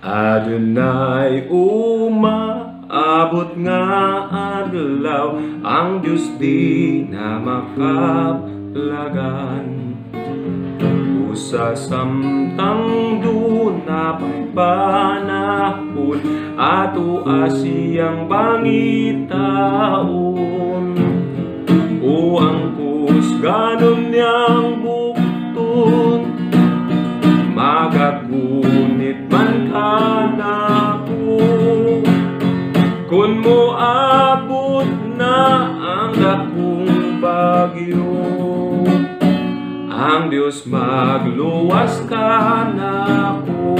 Adunay umaabot nga adlaw, ang Diyos di na makapalagan. Usa samtang duna pa'y panahon, ato asiyang pangitaon. O ang kusganon niyang bukton, magagunit man ka nako. Kun mo abot na ang dakong bagyo, ang Diyos magluwas ka nako.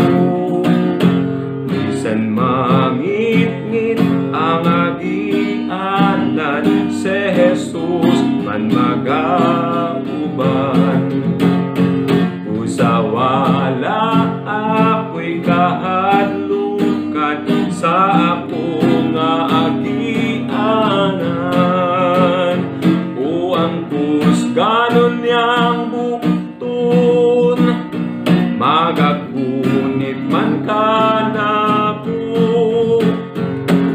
Bisan mangit-ngit ang agianan, si Jesus man magauban. Usawala ako'y kahadlukan sa ako nga agianan. O ang kusganon niyang bukton, magagunit man ka nako.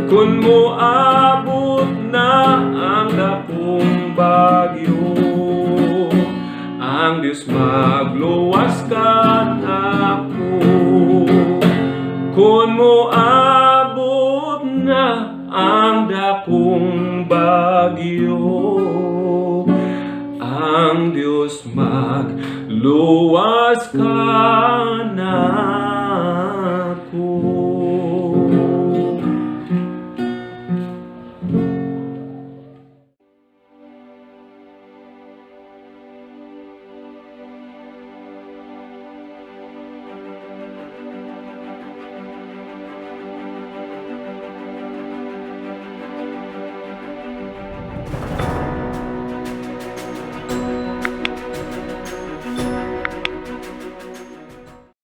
Kun mo abot na ang dakong bagyo, ang Diyos magluwas ka nako. Kun mo abot na ang dakong bagyo, ang Diyos magluwas ka nako.